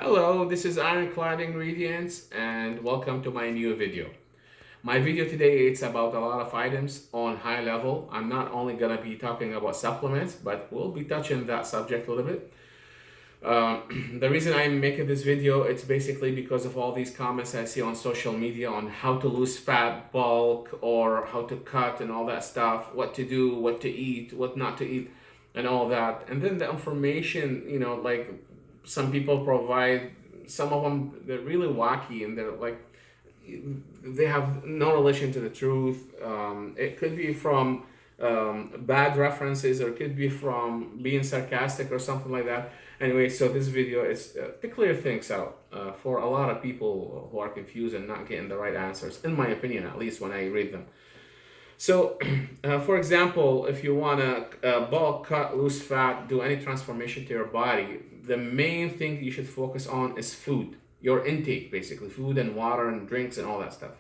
Hello, this is Ironclad Ingredients and welcome to my new video. My video today it's about a lot of items on high level. I'm not only gonna be talking about supplements, but we'll be touching that subject a little bit. The reason I'm making this video, it's basically because of all these comments I see on social media on how to lose fat, bulk, or how to cut and all that stuff, what to do, what to eat, what not to eat, and all that. And then the information, like some people provide, some of them, they're really wacky and they're like, they have no relation to the truth. It could be from bad references or it could be from being sarcastic or something like that. Anyway, so this video is to clear things out for a lot of people who are confused and not getting the right answers, in my opinion, at least when I read them. So, for example, if you want to bulk, cut, lose fat, do any transformation to your body, the main thing you should focus on is food, your intake, basically, food and water and drinks and all that stuff.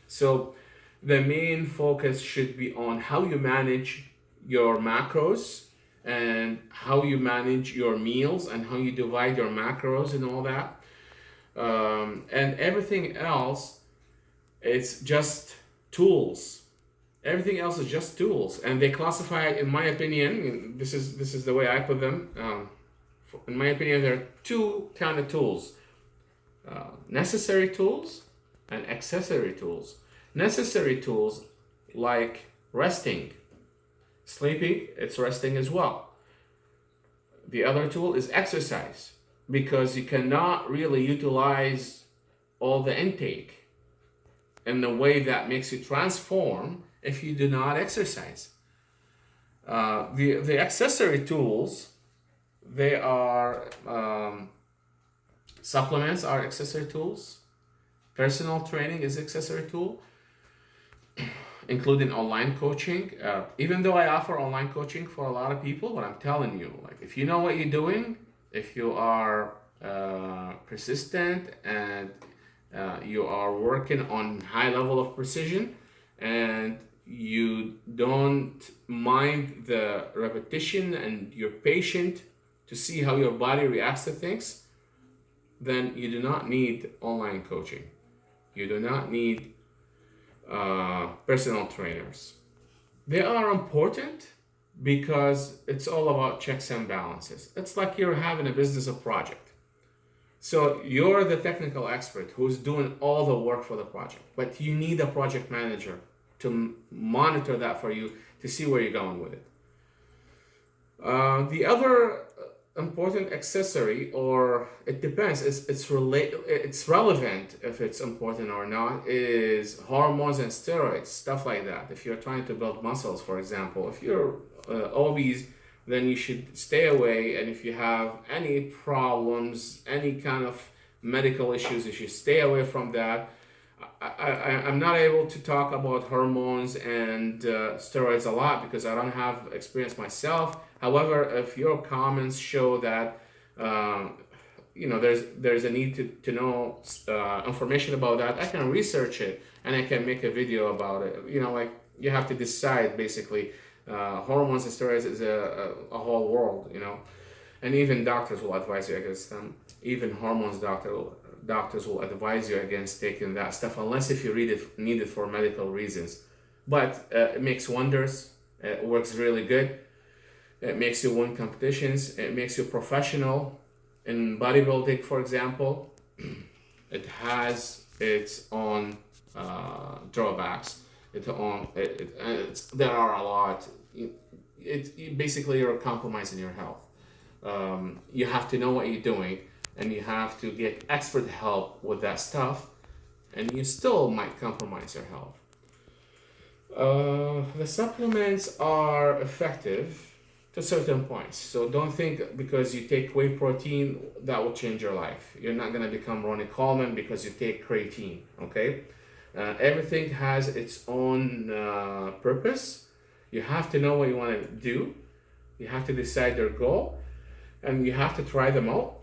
So, the main focus should be on how you manage your macros and how you manage your meals and how you divide your macros and all that. And everything else, it's just tools. Everything else is just tools, and they classify it, in my opinion. This is the way I put them. In my opinion, there are two kind of tools: necessary tools and accessory tools. Necessary tools like resting, sleeping, it's resting as well. The other tool is exercise, because you cannot really utilize all the intake in the way that makes you transform if you do not exercise. The accessory tools, they are supplements are accessory tools. Personal training is accessory tool, including online coaching. Even though I offer online coaching for a lot of people, but I'm telling you, like, if you know what you're doing, if you are persistent and you are working on high level of precision and you don't mind the repetition and you're patient to see how your body reacts to things, then you do not need online coaching. You do not need personal trainers. They are important because it's all about checks and balances. It's like you're having a business or project. So you're the technical expert who's doing all the work for the project, but you need a project manager to monitor that for you to see where you're going with it. The other important accessory, or it depends, it's relevant if it's important or not, is hormones and steroids, stuff like that. If you're trying to build muscles, for example, if you're obese, then you should stay away. And if you have any problems, any kind of medical issues, you should stay away from that. I'm not able to talk about hormones and steroids a lot because I don't have experience myself. However, if your comments show that there's a need to know information about that, I can research it and I can make a video about it. Like, you have to decide, basically. Hormones and steroids is a whole world, and even doctors will advise you against them. Even hormones doctors will advise you against taking that stuff unless if you need it for medical reasons. But it makes wonders. It works really good. It makes you win competitions. It makes you professional in bodybuilding, for example. It has its own drawbacks. There are a lot. Basically, you're compromising your health. You have to know what you're doing, and you have to get expert help with that stuff, and you still might compromise your health. The supplements are effective to certain points. So don't think because you take whey protein that will change your life. You're not going to become Ronnie Coleman because you take creatine, okay? Everything has its own purpose. You have to know what you want to do. You have to decide your goal, and you have to try them out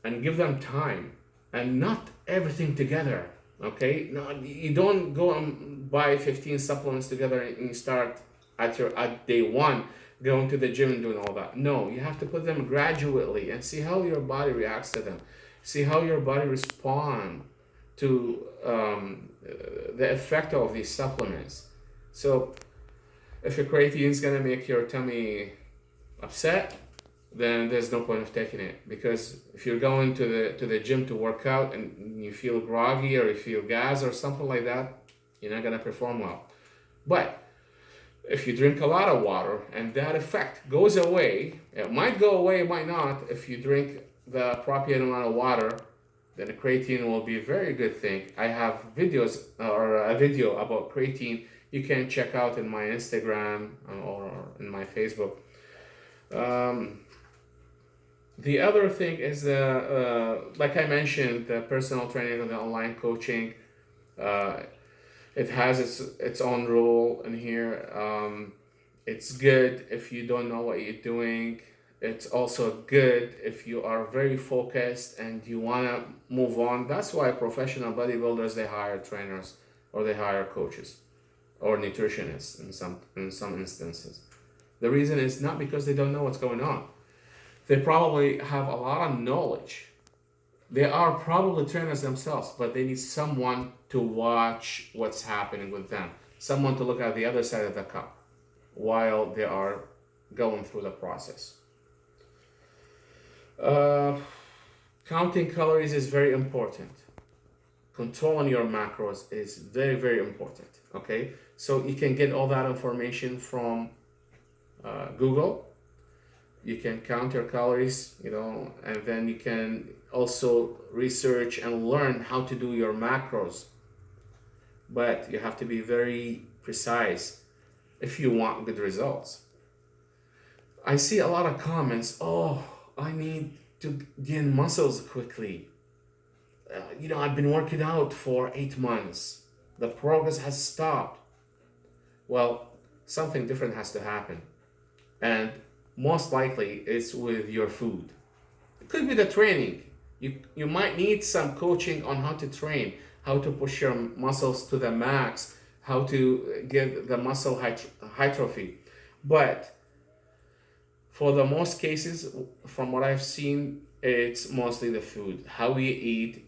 and give them time, and not everything together, okay? No, you don't go and buy 15 supplements together and you start at day one going to the gym and doing all that. No, you have to put them gradually and see how your body reacts to them. See how your body responds to the effect of these supplements. So if your creatine is gonna make your tummy upset, then there's no point of taking it, because if you're going to the gym to work out and you feel groggy or you feel gas or something like that, you're not gonna perform well. But if you drink a lot of water and that effect goes away, it might go away, it might not. If you drink the appropriate amount of water, then the creatine will be a very good thing. I have videos or a video about creatine you can check out in my Instagram or in my Facebook. Um, the other thing is like I mentioned, the personal training and the online coaching. Uh, it has its own role in here. It's good if you don't know what you're doing. It's also good if you are very focused and you want to move on. That's why professional bodybuilders, they hire trainers or they hire coaches or nutritionists in some instances. The reason is not because they don't know what's going on. They probably have a lot of knowledge. They are probably trainers themselves, but they need someone to watch what's happening with them, someone to look at the other side of the cup while they are going through the process. Uh, Counting calories is very important. Controlling your macros is very, very important. Okay, so you can get all that information from Google. You can count your calories, and then you can also research and learn how to do your macros. But you have to be very precise if you want good results. I see a lot of comments, oh, I need to gain muscles quickly. I've been working out for 8 months. The progress has stopped. Well, something different has to happen. And most likely it's with your food. It could be the training. You might need some coaching on how to train, how to push your muscles to the max, how to get the muscle hypertrophy. But for the most cases, from what I've seen, it's mostly the food, how we eat.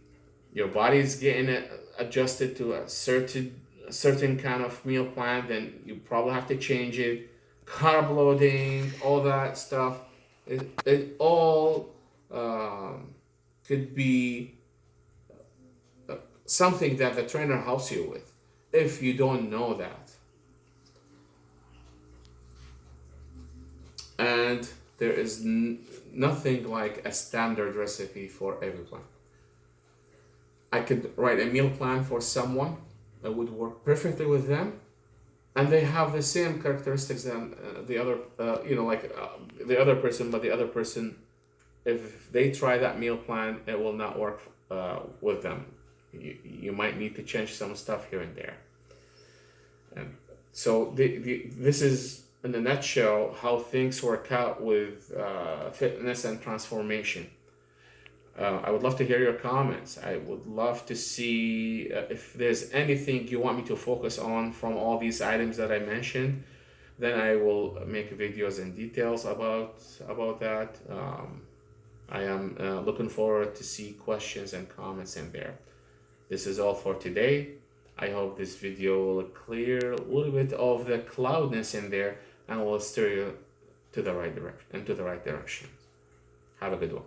Your body is getting adjusted to a certain kind of meal plan, then you probably have to change it. Carb loading, all that stuff, it all could be something that the trainer helps you with if you don't know that. And there is nothing like a standard recipe for everyone. I could write a meal plan for someone that would work perfectly with them, and they have the same characteristics than the other, the other person, but the other person, if they try that meal plan, it will not work with them. You might need to change some stuff here and there. And so this is, in a nutshell, how things work out with fitness and transformation. I would love to hear your comments. I would love to see if there's anything you want me to focus on from all these items that I mentioned. Then I will make videos and details about that. I am looking forward to see questions and comments in there. This is all for today. I hope this video will clear a little bit of the cloudness in there and will steer you to the right direction. Have a good one.